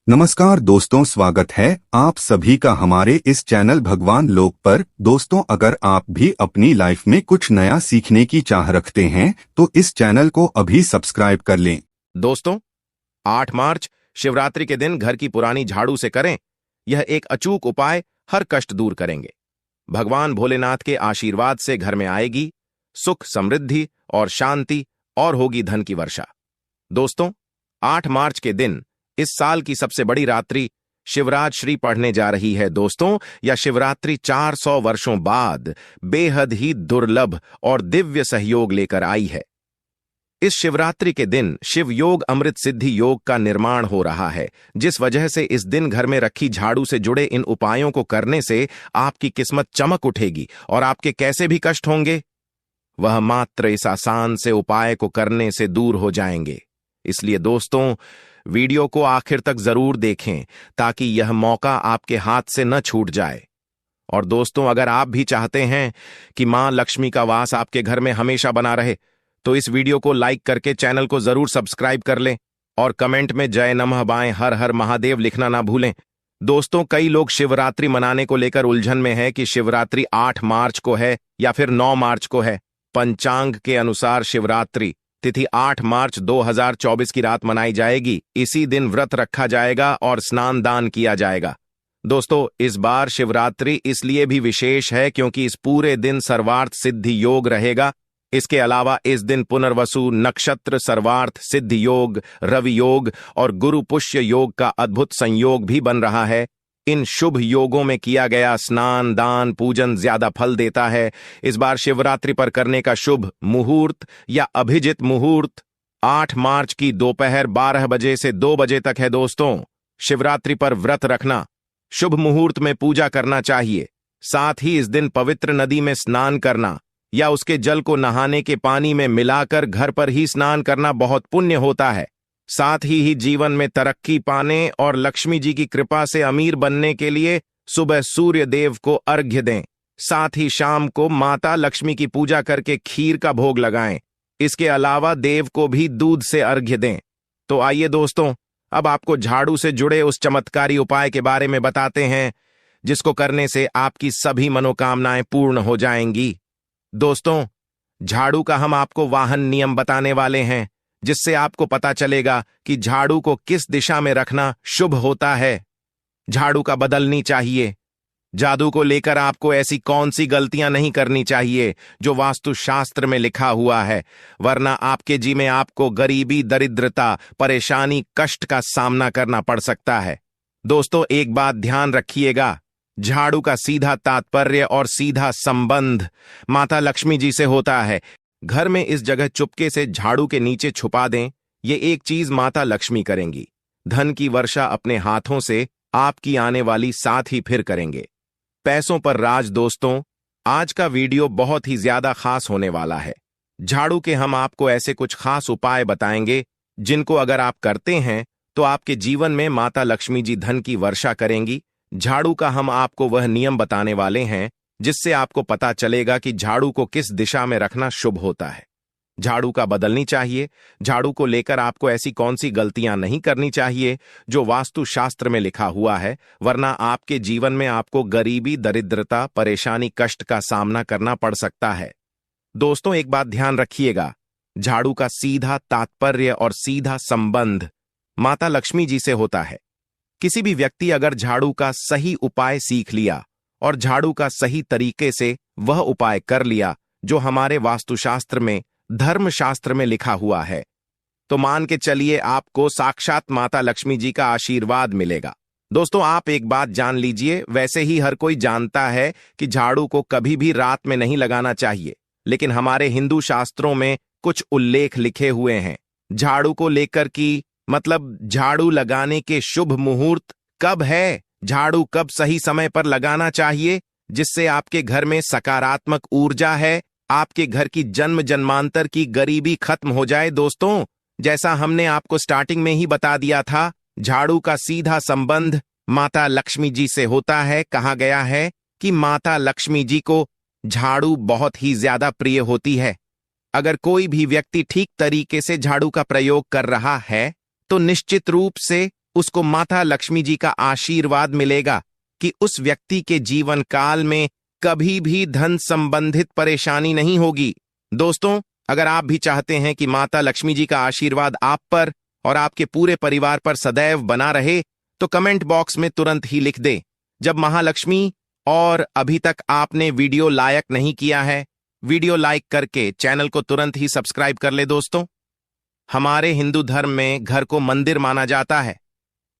नमस्कार दोस्तों, स्वागत है आप सभी का हमारे इस चैनल भगवान लोक पर। दोस्तों, अगर आप भी अपनी लाइफ में कुछ नया सीखने की चाह रखते हैं तो इस चैनल को अभी सब्सक्राइब कर लें। दोस्तों, 8 मार्च शिवरात्रि के दिन घर की पुरानी झाड़ू से करें। यह एक अचूक उपाय हर कष्ट दूर करेंगे। भगवान भोलेनाथ के आशीर्वाद से घर में आएगी सुख, समृद्धि और शांति, और होगी धन की वर्षा। दोस्तों, 8 मार्च के दिन इस साल की सबसे बड़ी रात्रि शिवरात्रि पढ़ने जा रही है। दोस्तों, यह शिवरात्रि 400 वर्षों बाद बेहद ही दुर्लभ और दिव्य सहयोग लेकर आई है। इस शिवरात्रि के दिन शिव योग अमृत सिद्धि योग का निर्माण हो रहा है, जिस वजह से इस दिन घर में रखी झाड़ू से जुड़े इन उपायों को करने से आपकी किस्मत चमक उठेगी और आपके कैसे भी कष्ट होंगे वह मात्र इस आसान से उपाय को करने से दूर हो जाएंगे। इसलिए दोस्तों, वीडियो को आखिर तक जरूर देखें ताकि यह मौका आपके हाथ से न छूट जाए। और दोस्तों, अगर आप भी चाहते हैं कि मां लक्ष्मी का वास आपके घर में हमेशा बना रहे तो इस वीडियो को लाइक करके चैनल को जरूर सब्सक्राइब कर लें और कमेंट में जय नमः बाएं हर हर महादेव लिखना ना भूलें। दोस्तों, कई लोग शिवरात्रि मनाने को लेकर उलझन में है कि शिवरात्रि 8 मार्च को है या फिर 9 मार्च को है। पंचांग के अनुसार शिवरात्रि तिथि 8 मार्च 2024 की रात मनाई जाएगी। इसी दिन व्रत रखा जाएगा और स्नान दान किया जाएगा। दोस्तों, इस बार शिवरात्रि इसलिए भी विशेष है क्योंकि इस पूरे दिन सर्वार्थ सिद्धि योग रहेगा। इसके अलावा इस दिन पुनर्वसु नक्षत्र, सर्वार्थ सिद्धि योग, रवि योग और गुरु पुष्य योग का अद्भुत संयोग भी बन रहा है। इन शुभ योगों में किया गया स्नान, दान, पूजन ज्यादा फल देता है। इस बार शिवरात्रि पर करने का शुभ मुहूर्त या अभिजित मुहूर्त 8 मार्च की दोपहर 12 बजे से 2 बजे तक है। दोस्तों, शिवरात्रि पर व्रत रखना, शुभ मुहूर्त में पूजा करना चाहिए। साथ ही इस दिन पवित्र नदी में स्नान करना या उसके जल को नहाने के पानी में मिलाकर घर पर ही स्नान करना बहुत पुण्य होता है। साथ ही जीवन में तरक्की पाने और लक्ष्मी जी की कृपा से अमीर बनने के लिए सुबह सूर्य देव को अर्घ्य दें। साथ ही शाम को माता लक्ष्मी की पूजा करके खीर का भोग लगाएं। इसके अलावा देव को भी दूध से अर्घ्य दें। तो आइए दोस्तों, अब आपको झाड़ू से जुड़े उस चमत्कारी उपाय के बारे में बताते हैं जिसको करने से आपकी सभी मनोकामनाएं पूर्ण हो जाएंगी। दोस्तों, झाड़ू का हम आपको वाहन नियम बताने वाले हैं जिससे आपको पता चलेगा कि झाड़ू को किस दिशा में रखना शुभ होता है। झाड़ू का बदलनी चाहिए। जादू को लेकर आपको ऐसी कौन सी गलतियां नहीं करनी चाहिए जो वास्तुशास्त्र में लिखा हुआ है, वरना आपके जी में आपको गरीबी, दरिद्रता, परेशानी, कष्ट का सामना करना पड़ सकता है। दोस्तों, एक बात ध्यान रखिएगा, झाड़ू का सीधा तात्पर्य और सीधा संबंध माता लक्ष्मी जी से होता है। घर में इस जगह चुपके से झाड़ू के नीचे छुपा दें। ये एक चीज माता लक्ष्मी करेंगी। धन की वर्षा अपने हाथों से आपकी आने वाली साथ ही फिर करेंगे। पैसों पर राज। दोस्तों, आज का वीडियो बहुत ही ज्यादा खास होने वाला है। झाड़ू के हम आपको ऐसे कुछ खास उपाय बताएंगे जिनको अगर आप करते हैं तो आपके जीवन में माता लक्ष्मी जी धन की वर्षा करेंगी। झाड़ू का हम आपको वह नियम बताने वाले हैं जिससे आपको पता चलेगा कि झाड़ू को किस दिशा में रखना शुभ होता है। झाड़ू का बदलनी चाहिए। झाड़ू को लेकर आपको ऐसी कौन सी गलतियां नहीं करनी चाहिए जो वास्तुशास्त्र में लिखा हुआ है, वरना आपके जीवन में आपको गरीबी, दरिद्रता, परेशानी, कष्ट का सामना करना पड़ सकता है। दोस्तों, एक बात ध्यान रखिएगा, झाड़ू का सीधा तात्पर्य और सीधा संबंध माता लक्ष्मी जी से होता है। किसी भी व्यक्ति अगर झाड़ू का सही उपाय सीख लिया और झाड़ू का सही तरीके से वह उपाय कर लिया जो हमारे वास्तुशास्त्र में, धर्मशास्त्र में लिखा हुआ है, तो मान के चलिए आपको साक्षात माता लक्ष्मी जी का आशीर्वाद मिलेगा। दोस्तों, आप एक बात जान लीजिए, वैसे ही हर कोई जानता है कि झाड़ू को कभी भी रात में नहीं लगाना चाहिए, लेकिन हमारे हिंदू शास्त्रों में कुछ उल्लेख लिखे हुए हैं झाड़ू को लेकर कि मतलब झाड़ू लगाने के शुभ मुहूर्त कब है, झाड़ू कब सही समय पर लगाना चाहिए जिससे आपके घर में सकारात्मक ऊर्जा है, आपके घर की जन्म जन्मांतर की गरीबी खत्म हो जाए। दोस्तों, जैसा हमने आपको स्टार्टिंग में ही बता दिया था, झाड़ू का सीधा संबंध माता लक्ष्मी जी से होता है। कहा गया है कि माता लक्ष्मी जी को झाड़ू बहुत ही ज्यादा प्रिय होती है। अगर कोई भी व्यक्ति ठीक तरीके से झाड़ू का प्रयोग कर रहा है तो निश्चित रूप से उसको माता लक्ष्मी जी का आशीर्वाद मिलेगा कि उस व्यक्ति के जीवन काल में कभी भी धन संबंधित परेशानी नहीं होगी। दोस्तों, अगर आप भी चाहते हैं कि माता लक्ष्मी जी का आशीर्वाद आप पर और आपके पूरे परिवार पर सदैव बना रहे, तो कमेंट बॉक्स में तुरंत ही लिख दें जब महालक्ष्मी। और अभी तक आपने वीडियो लाइक नहीं किया है, वीडियो लाइक करके चैनल को तुरंत ही सब्सक्राइब कर ले। दोस्तों, हमारे हिंदू धर्म में घर को मंदिर माना जाता है,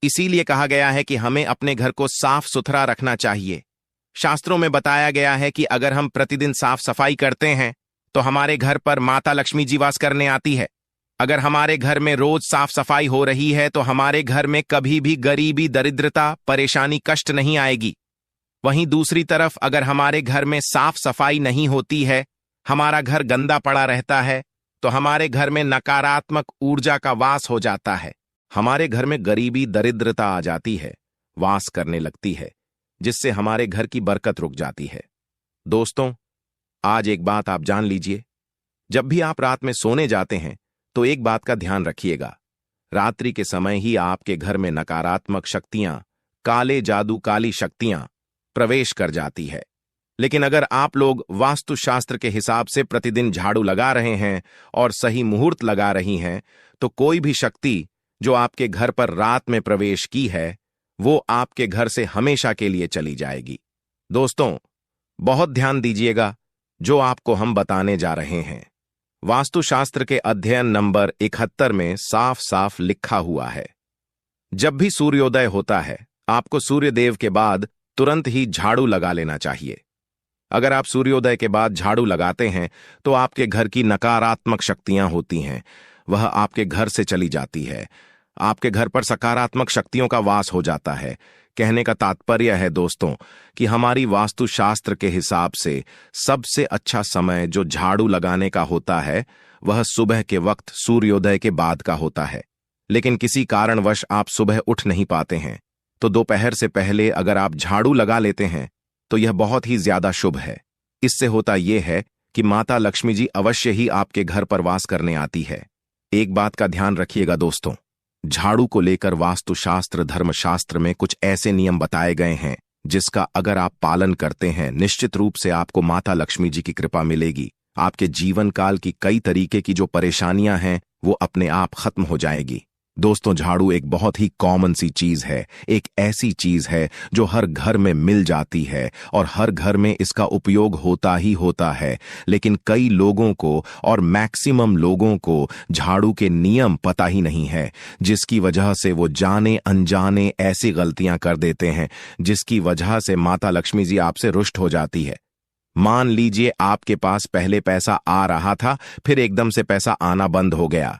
इसीलिए कहा गया है कि हमें अपने घर को साफ सुथरा रखना चाहिए। शास्त्रों में बताया गया है कि अगर हम प्रतिदिन साफ सफाई करते हैं तो हमारे घर पर माता लक्ष्मी जी वास करने आती है। अगर हमारे घर में रोज साफ सफाई हो रही है तो हमारे घर में कभी भी गरीबी, दरिद्रता, परेशानी, कष्ट नहीं आएगी। वहीं दूसरी तरफ अगर हमारे घर में साफ सफाई नहीं होती है, हमारा घर गंदा पड़ा रहता है, तो हमारे घर में नकारात्मक ऊर्जा का वास हो जाता है। हमारे घर में गरीबी, दरिद्रता आ जाती है, वास करने लगती है, जिससे हमारे घर की बरकत रुक जाती है। दोस्तों, आज एक बात आप जान लीजिए, जब भी आप रात में सोने जाते हैं तो एक बात का ध्यान रखिएगा, रात्रि के समय ही आपके घर में नकारात्मक शक्तियां, काले जादू, काली शक्तियां प्रवेश कर जाती है। लेकिन अगर आप लोग वास्तुशास्त्र के हिसाब से प्रतिदिन झाड़ू लगा रहे हैं और सही मुहूर्त लगा रही हैं, तो कोई भी शक्ति जो आपके घर पर रात में प्रवेश की है, वो आपके घर से हमेशा के लिए चली जाएगी। दोस्तों, बहुत ध्यान दीजिएगा जो आपको हम बताने जा रहे हैं। वास्तुशास्त्र के अध्ययन नंबर 71 में साफ साफ लिखा हुआ है, जब भी सूर्योदय होता है आपको सूर्यदेव के बाद तुरंत ही झाड़ू लगा लेना चाहिए। अगर आप सूर्योदय के बाद झाड़ू लगाते हैं तो आपके घर की नकारात्मक शक्तियां होती हैं, वह आपके घर से चली जाती है। आपके घर पर सकारात्मक शक्तियों का वास हो जाता है। कहने का तात्पर्य है दोस्तों कि हमारी वास्तुशास्त्र के हिसाब से सबसे अच्छा समय जो झाड़ू लगाने का होता है वह सुबह के वक्त सूर्योदय के बाद का होता है। लेकिन किसी कारणवश आप सुबह उठ नहीं पाते हैं तो दोपहर से पहले अगर आप झाड़ू लगा लेते हैं तो यह बहुत ही ज्यादा शुभ है। इससे होता यह है कि माता लक्ष्मी जी अवश्य ही आपके घर पर वास करने आती है। एक बात का ध्यान रखिएगा दोस्तों, झाड़ू को लेकर वास्तुशास्त्र, धर्मशास्त्र में कुछ ऐसे नियम बताए गए हैं जिसका अगर आप पालन करते हैं, निश्चित रूप से आपको माता लक्ष्मी जी की कृपा मिलेगी। आपके जीवन काल की कई तरीके की जो परेशानियां हैं वो अपने आप खत्म हो जाएगी। दोस्तों, झाड़ू एक बहुत ही कॉमन सी चीज है, एक ऐसी चीज है जो हर घर में मिल जाती है और हर घर में इसका उपयोग होता ही होता है। लेकिन कई लोगों को और मैक्सिमम लोगों को झाड़ू के नियम पता ही नहीं है, जिसकी वजह से वो जाने अनजाने ऐसी गलतियां कर देते हैं जिसकी वजह से माता लक्ष्मी जी आपसे रुष्ट हो जाती है। मान लीजिए आपके पास पहले पैसा आ रहा था, फिर एकदम से पैसा आना बंद हो गया,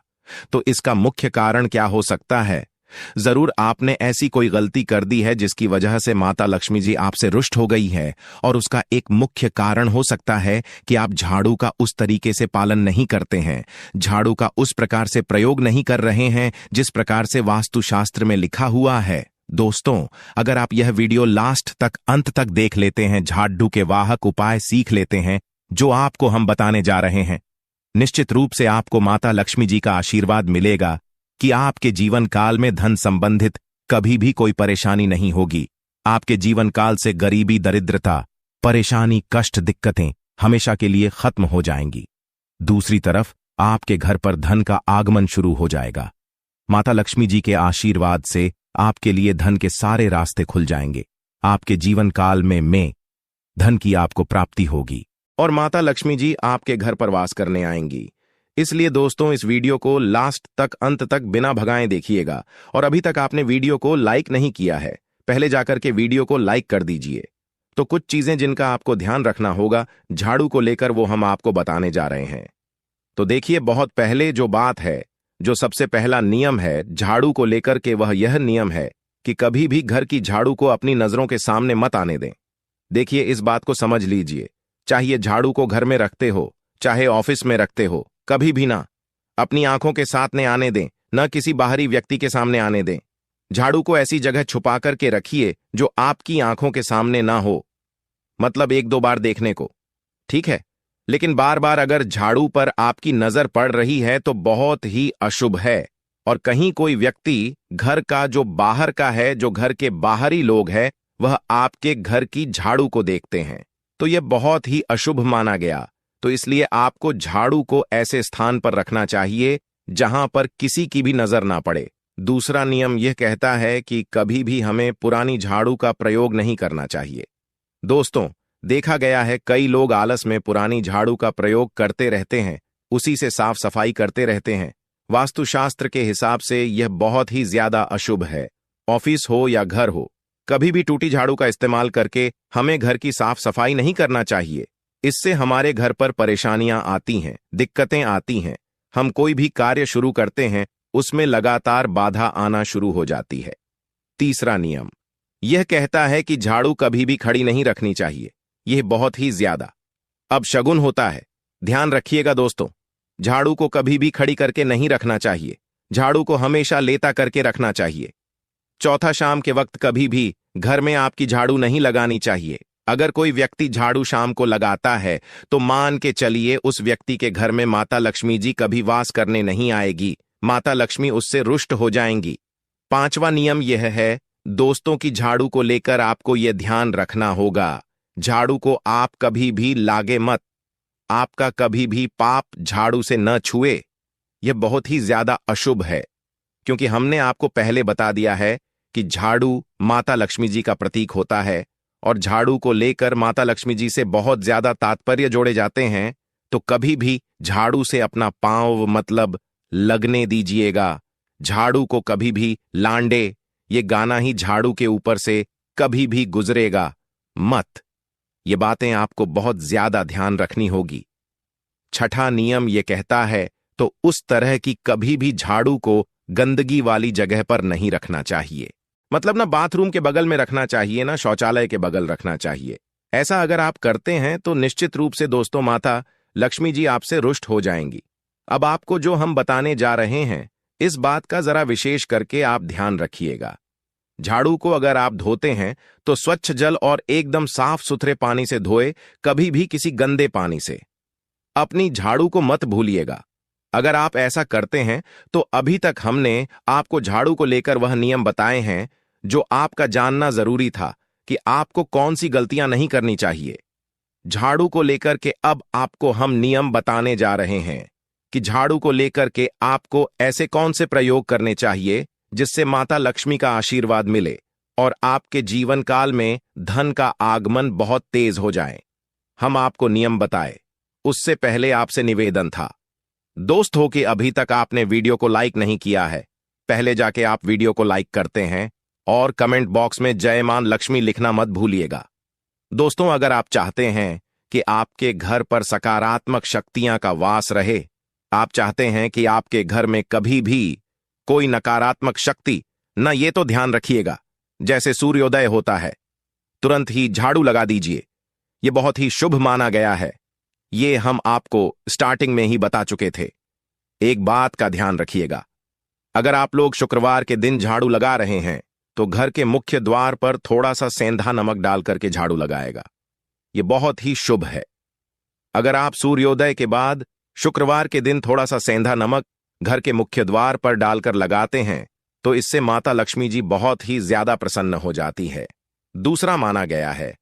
तो इसका मुख्य कारण क्या हो सकता है? जरूर आपने ऐसी कोई गलती कर दी है जिसकी वजह से माता लक्ष्मी जी आपसे रुष्ट हो गई है। और उसका एक मुख्य कारण हो सकता है कि आप झाड़ू का उस तरीके से पालन नहीं करते हैं, झाड़ू का उस प्रकार से प्रयोग नहीं कर रहे हैं जिस प्रकार से वास्तुशास्त्र में लिखा हुआ है। दोस्तों, अगर आप यह वीडियो लास्ट तक, अंत तक देख लेते हैं, झाड़ू के वाहक उपाय सीख लेते हैं जो आपको हम बताने जा रहे हैं, निश्चित रूप से आपको माता लक्ष्मी जी का आशीर्वाद मिलेगा कि आपके जीवन काल में धन संबंधित कभी भी कोई परेशानी नहीं होगी। आपके जीवन काल से गरीबी, दरिद्रता, परेशानी, कष्ट, दिक्कतें हमेशा के लिए खत्म हो जाएंगी। दूसरी तरफ आपके घर पर धन का आगमन शुरू हो जाएगा। माता लक्ष्मी जी के आशीर्वाद से आपके लिए धन के सारे रास्ते खुल जाएंगे। आपके जीवन काल में धन की आपको प्राप्ति होगी और माता लक्ष्मी जी आपके घर पर वास करने आएंगी। इसलिए दोस्तों, इस वीडियो को लास्ट तक, अंत तक बिना भगाए देखिएगा। और अभी तक आपने वीडियो को लाइक नहीं किया है, पहले जाकर के वीडियो को लाइक कर दीजिए। तो कुछ चीजें जिनका आपको ध्यान रखना होगा झाड़ू को लेकर, वो हम आपको बताने जा रहे हैं। तो देखिए, बहुत पहले जो बात है, जो सबसे पहला नियम है झाड़ू को लेकर के, वह यह नियम है कि कभी भी घर की झाड़ू को अपनी नजरों के सामने मत आने दें। देखिए, इस बात को समझ लीजिए, चाहे झाड़ू को घर में रखते हो, चाहे ऑफिस में रखते हो, कभी भी ना अपनी आंखों के साथ ने आने दें, न किसी बाहरी व्यक्ति के सामने आने दें। झाड़ू को ऐसी जगह छुपा करके रखिए जो आपकी आंखों के सामने ना हो, मतलब 1-2 बार देखने को, ठीक है। लेकिन बार बार अगर झाड़ू पर आपकी नजर पड़ रही है तो बहुत ही अशुभ है। और कहीं कोई व्यक्ति घर का जो बाहर का है, जो घर के बाहरी लोग हैं, वह आपके घर की झाड़ू को देखते हैं, तो यह बहुत ही अशुभ माना गया। तो इसलिए आपको झाड़ू को ऐसे स्थान पर रखना चाहिए जहां पर किसी की भी नजर ना पड़े। दूसरा नियम यह कहता है कि कभी भी हमें पुरानी झाड़ू का प्रयोग नहीं करना चाहिए। दोस्तों, देखा गया है कई लोग आलस में पुरानी झाड़ू का प्रयोग करते रहते हैं, उसी से साफ सफाई करते रहते हैं। वास्तुशास्त्र के हिसाब से यह बहुत ही ज्यादा अशुभ है। ऑफिस हो या घर हो, कभी भी टूटी झाड़ू का इस्तेमाल करके हमें घर की साफ सफाई नहीं करना चाहिए। इससे हमारे घर पर परेशानियां आती हैं, दिक्कतें आती हैं। हम कोई भी कार्य शुरू करते हैं, उसमें लगातार बाधा आना शुरू हो जाती है। तीसरा नियम यह कहता है कि झाड़ू कभी भी खड़ी नहीं रखनी चाहिए। यह बहुत ही ज्यादा अब शगुन होता है। ध्यान रखिएगा दोस्तों, झाड़ू को कभी भी खड़ी करके नहीं रखना चाहिए। झाड़ू को हमेशा लेटा करके रखना चाहिए। चौथा, शाम के वक्त कभी भी घर में आपकी झाड़ू नहीं लगानी चाहिए। अगर कोई व्यक्ति झाड़ू शाम को लगाता है तो मान के चलिए उस व्यक्ति के घर में माता लक्ष्मी जी कभी वास करने नहीं आएगी। माता लक्ष्मी उससे रुष्ट हो जाएंगी। पांचवा नियम यह है, दोस्तों की झाड़ू को लेकर आपको यह ध्यान रखना होगा, झाड़ू को आप कभी भी लागे मत। आपका कभी भी पाप झाड़ू से न छुए। यह बहुत ही ज्यादा अशुभ है, क्योंकि हमने आपको पहले बता दिया है कि झाड़ू माता लक्ष्मी जी का प्रतीक होता है और झाड़ू को लेकर माता लक्ष्मी जी से बहुत ज्यादा तात्पर्य जोड़े जाते हैं। तो कभी भी झाड़ू से अपना पांव मतलब लगने दीजिएगा। झाड़ू को कभी भी लांडे, ये गाना ही झाड़ू के ऊपर से कभी भी गुजरेगा मत। ये बातें आपको बहुत ज्यादा ध्यान रखनी होगी। छठा नियम ये कहता है, तो उस तरह की कभी भी झाड़ू को गंदगी वाली जगह पर नहीं रखना चाहिए। मतलब ना बाथरूम के बगल में रखना चाहिए, ना शौचालय के बगल रखना चाहिए। ऐसा अगर आप करते हैं तो निश्चित रूप से दोस्तों माता लक्ष्मी जी आपसे रुष्ट हो जाएंगी। अब आपको जो हम बताने जा रहे हैं, इस बात का जरा विशेष करके आप ध्यान रखिएगा। झाड़ू को अगर आप धोते हैं तो स्वच्छ जल और एकदम साफ सुथरे पानी से धोए, कभी भी किसी गंदे पानी से। अपनी झाड़ू को मत भूलिएगा। अगर आप ऐसा करते हैं तो अभी तक हमने आपको झाड़ू को लेकर वह नियम बताए हैं जो आपका जानना जरूरी था कि आपको कौन सी गलतियां नहीं करनी चाहिए। झाड़ू को लेकर के अब आपको हम नियम बताने जा रहे हैं कि झाड़ू को लेकर के आपको ऐसे कौन से प्रयोग करने चाहिए जिससे माता लक्ष्मी का आशीर्वाद मिले और आपके जीवन काल में धन का आगमन बहुत तेज हो जाए। हम आपको नियम बताए, उससे पहले आपसे निवेदन था दोस्त हो कि अभी तक आपने वीडियो को लाइक नहीं किया है, पहले जाके आप वीडियो को लाइक करते हैं और कमेंट बॉक्स में जय मां लक्ष्मी लिखना मत भूलिएगा। दोस्तों, अगर आप चाहते हैं कि आपके घर पर सकारात्मक शक्तियां का वास रहे, आप चाहते हैं कि आपके घर में कभी भी कोई नकारात्मक शक्ति न, ये तो ध्यान रखिएगा जैसे सूर्योदय होता है तुरंत ही झाड़ू लगा दीजिए। यह बहुत ही शुभ माना गया है। ये हम आपको स्टार्टिंग में ही बता चुके थे। एक बात का ध्यान रखिएगा, अगर आप लोग शुक्रवार के दिन झाड़ू लगा रहे हैं तो घर के मुख्य द्वार पर थोड़ा सा सेंधा नमक डाल करके झाड़ू लगाएगा। यह बहुत ही शुभ है। अगर आप सूर्योदय के बाद शुक्रवार के दिन थोड़ा सा सेंधा नमक घर के मुख्य द्वार पर डालकर लगाते हैं तो इससे माता लक्ष्मी जी बहुत ही ज्यादा प्रसन्न हो जाती है। दूसरा माना गया है,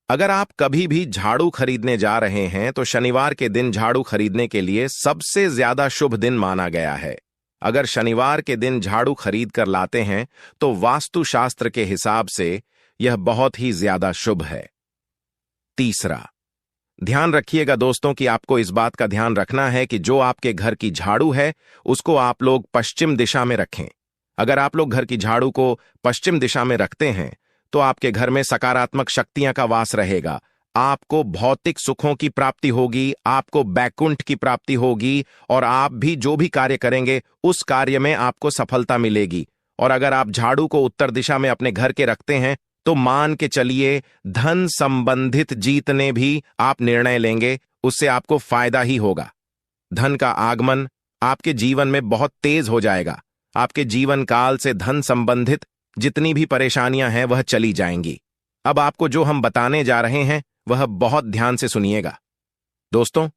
अगर आप कभी भी झाड़ू खरीदने जा रहे हैं तो शनिवार के दिन झाड़ू खरीदने के लिए सबसे ज्यादा शुभ दिन माना गया है। अगर शनिवार के दिन झाड़ू खरीद कर लाते हैं तो वास्तुशास्त्र के हिसाब से यह बहुत ही ज्यादा शुभ है। तीसरा, ध्यान रखिएगा दोस्तों कि आपको इस बात का ध्यान रखना है कि जो आपके घर की झाड़ू है उसको आप लोग पश्चिम दिशा में रखें। अगर आप लोग घर की झाड़ू को पश्चिम दिशा में रखते हैं तो आपके घर में सकारात्मक शक्तियां का वास रहेगा। आपको भौतिक सुखों की प्राप्ति होगी, आपको बैकुंठ की प्राप्ति होगी और आप भी जो भी कार्य करेंगे उस कार्य में आपको सफलता मिलेगी। और अगर आप झाड़ू को उत्तर दिशा में अपने घर के रखते हैं तो मान के चलिए धन संबंधित जितने भी आप निर्णय लेंगे उससे आपको फायदा ही होगा। धन का आगमन आपके जीवन में बहुत तेज हो जाएगा। आपके जीवन काल से धन संबंधित जितनी भी परेशानियां हैं वह चली जाएंगी। अब आपको जो हम बताने जा रहे हैं वह बहुत ध्यान से सुनिएगा दोस्तों।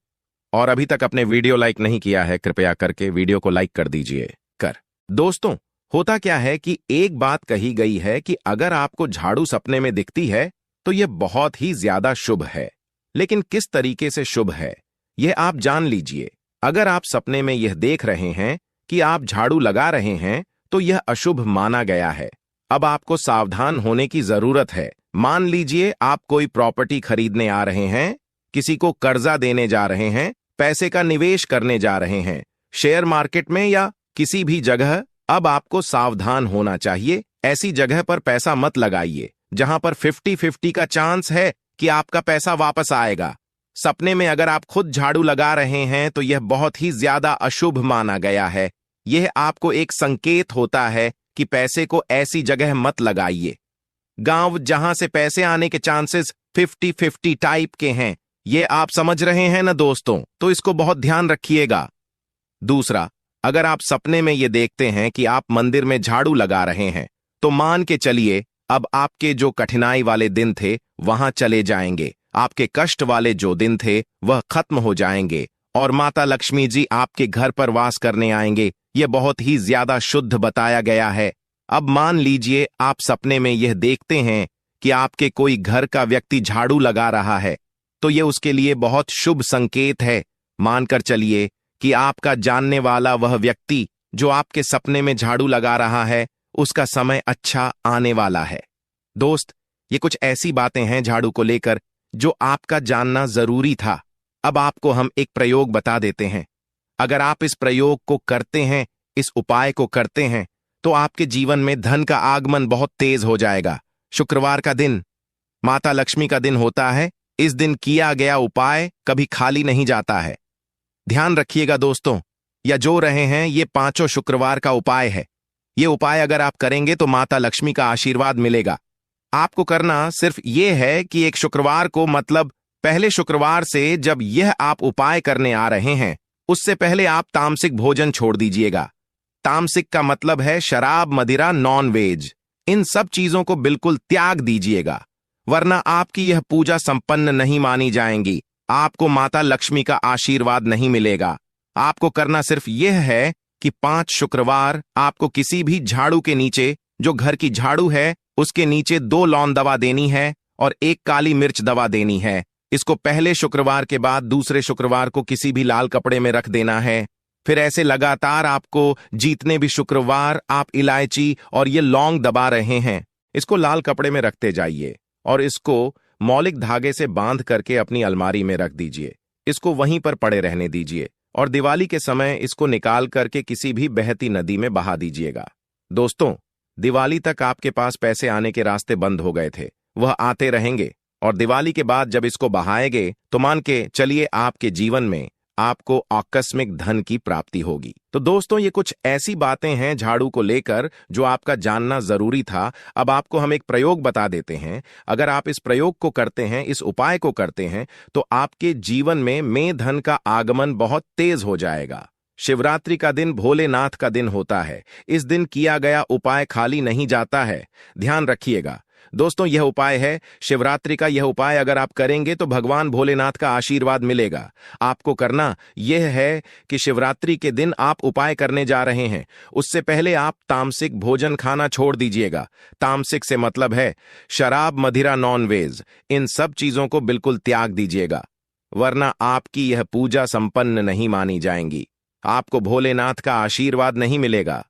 और अभी तक अपने वीडियो लाइक नहीं किया है, कृपया करके वीडियो को लाइक कर दीजिए। कर दोस्तों, होता क्या है कि एक बात कही गई है कि अगर आपको झाड़ू सपने में दिखती है तो यह बहुत ही ज्यादा शुभ है। लेकिन किस तरीके से शुभ है यह आप जान लीजिए। अगर आप सपने में यह देख रहे हैं कि आप झाड़ू लगा रहे हैं तो यह अशुभ माना गया है। अब आपको सावधान होने की जरूरत है। मान लीजिए आप कोई प्रॉपर्टी खरीदने आ रहे हैं, किसी को कर्जा देने जा रहे हैं, पैसे का निवेश करने जा रहे हैं, शेयर मार्केट में या किसी भी जगह। अब आपको सावधान होना चाहिए। ऐसी जगह पर पैसा मत लगाइए जहां पर 50-50 का चांस है कि आपका पैसा वापस आएगा। सपने में अगर आप खुद झाड़ू लगा रहे हैं तो यह बहुत ही ज्यादा अशुभ माना गया है। यह आपको एक संकेत होता है कि पैसे को ऐसी जगह मत लगाइए। गांव जहां से पैसे आने के चांसेस 50-50 टाइप के हैं, ये आप समझ रहे हैं ना दोस्तों, तो इसको बहुत ध्यान रखिएगा। दूसरा, अगर आप सपने में ये देखते हैं कि आप मंदिर में झाड़ू लगा रहे हैं तो मान के चलिए अब आपके जो कठिनाई वाले दिन थे वहां चले जाएंगे। आपके कष्ट वाले जो दिन थे वह खत्म हो जाएंगे और माता लक्ष्मी जी आपके घर पर वास करने आएंगे। यह बहुत ही ज्यादा शुद्ध बताया गया है। अब मान लीजिए आप सपने में यह देखते हैं कि आपके कोई घर का व्यक्ति झाड़ू लगा रहा है तो यह उसके लिए बहुत शुभ संकेत है। मानकर चलिए कि आपका जानने वाला वह व्यक्ति जो आपके सपने में झाड़ू लगा रहा है उसका समय अच्छा आने वाला है। दोस्त, ये कुछ ऐसी बातें हैं झाड़ू को लेकर जो आपका जानना जरूरी था। अब आपको हम एक प्रयोग बता देते हैं। अगर आप इस प्रयोग को करते हैं, इस उपाय को करते हैं, तो आपके जीवन में धन का आगमन बहुत तेज हो जाएगा। शुक्रवार का दिन माता लक्ष्मी का दिन होता है। इस दिन किया गया उपाय कभी खाली नहीं जाता है। ध्यान रखिएगा दोस्तों, या जो रहे हैं ये 5 शुक्रवार का उपाय है। ये उपाय अगर आप करेंगे तो माता लक्ष्मी का आशीर्वाद मिलेगा। आपको करना सिर्फ ये है कि एक शुक्रवार को, मतलब पहले शुक्रवार से जब यह आप उपाय करने आ रहे हैं उससे पहले आप तामसिक भोजन छोड़ दीजिएगा। तामसिक का मतलब है शराब, मदिरा, नॉन वेज। इन सब चीजों को बिल्कुल त्याग दीजिएगा, वरना आपकी यह पूजा संपन्न नहीं मानी जाएंगी। आपको माता लक्ष्मी का आशीर्वाद नहीं मिलेगा। आपको करना सिर्फ यह है कि 5 शुक्रवार आपको किसी भी झाड़ू के नीचे, जो घर की झाड़ू है उसके नीचे 2 लौंग दवा देनी है और 1 काली मिर्च दवा देनी है। इसको पहले शुक्रवार के बाद दूसरे शुक्रवार को किसी भी लाल कपड़े में रख देना है। फिर ऐसे लगातार आपको जितने भी शुक्रवार आप इलायची और ये लौंग दबा रहे हैं इसको लाल कपड़े में रखते जाइए और इसको मौलिक धागे से बांध करके अपनी अलमारी में रख दीजिए। इसको वहीं पर पड़े रहने दीजिए और दिवाली के समय इसको निकाल करके किसी भी बहती नदी में बहा दीजिएगा। दोस्तों, दिवाली तक आपके पास पैसे आने के रास्ते बंद हो गए थे, वह आते रहेंगे और दिवाली के बाद जब इसको बहाएंगे तो मान के चलिए आपके जीवन में आपको आकस्मिक धन की प्राप्ति होगी। तो दोस्तों, ये कुछ ऐसी बातें हैं झाड़ू को लेकर जो आपका जानना जरूरी था। अब आपको हम एक प्रयोग बता देते हैं। अगर आप इस प्रयोग को करते हैं, इस उपाय को करते हैं, तो आपके जीवन में धन का आगमन बहुत तेज हो जाएगा। शिवरात्रि का दिन भोलेनाथ का दिन होता है। इस दिन किया गया उपाय खाली नहीं जाता है, ध्यान रखिएगा। दोस्तों, यह उपाय है शिवरात्रि का। यह उपाय अगर आप करेंगे तो भगवान भोलेनाथ का आशीर्वाद मिलेगा। आपको करना यह है कि शिवरात्रि के दिन आप उपाय करने जा रहे हैं, उससे पहले आप तामसिक भोजन खाना छोड़ दीजिएगा। तामसिक से मतलब है शराब, मदिरा, नॉन वेज। इन सब चीजों को बिल्कुल त्याग दीजिएगा, वरना आपकी यह पूजा संपन्न नहीं मानी जाएंगी। आपको भोलेनाथ का आशीर्वाद नहीं मिलेगा।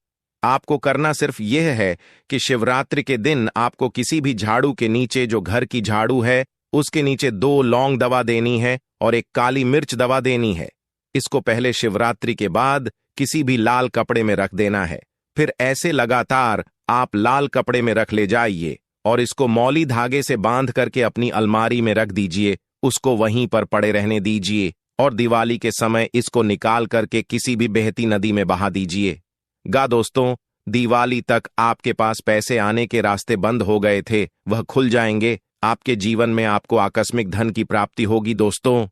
आपको करना सिर्फ यह है कि शिवरात्रि के दिन आपको किसी भी झाड़ू के नीचे, जो घर की झाड़ू है उसके नीचे 2 लौंग दवा देनी है और 1 काली मिर्च दवा देनी है। इसको पहले शिवरात्रि के बाद किसी भी लाल कपड़े में रख देना है। फिर ऐसे लगातार आप लाल कपड़े में रख ले जाइए और इसको मौली धागे से बांध करके अपनी अलमारी में रख दीजिए। उसको वहीं पर पड़े रहने दीजिए और दिवाली के समय इसको निकाल करके किसी भी बहती नदी में बहा दीजिए। दोस्तों, दिवाली तक आपके पास पैसे आने के रास्ते बंद हो गए थे, वह खुल जाएंगे। आपके जीवन में आपको आकस्मिक धन की प्राप्ति होगी। दोस्तों,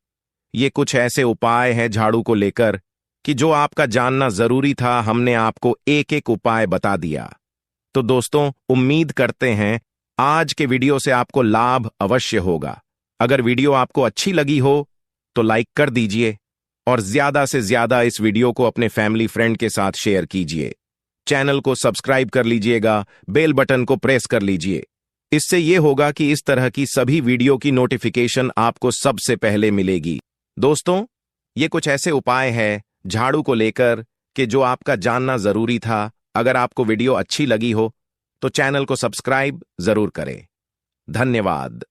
ये कुछ ऐसे उपाय हैं झाड़ू को लेकर कि जो आपका जानना जरूरी था। हमने आपको एक एक उपाय बता दिया। तो दोस्तों, उम्मीद करते हैं आज के वीडियो से आपको लाभ अवश्य होगा। अगर वीडियो आपको अच्छी लगी हो तो लाइक कर दीजिए और ज्यादा से ज्यादा इस वीडियो को अपने फैमिली फ्रेंड के साथ शेयर कीजिए। चैनल को सब्सक्राइब कर लीजिएगा, बेल बटन को प्रेस कर लीजिए। इससे ये होगा कि इस तरह की सभी वीडियो की नोटिफिकेशन आपको सबसे पहले मिलेगी। दोस्तों, ये कुछ ऐसे उपाय हैं झाड़ू को लेकर कि जो आपका जानना जरूरी था। अगर आपको वीडियो अच्छी लगी हो तो चैनल को सब्सक्राइब जरूर करें। धन्यवाद।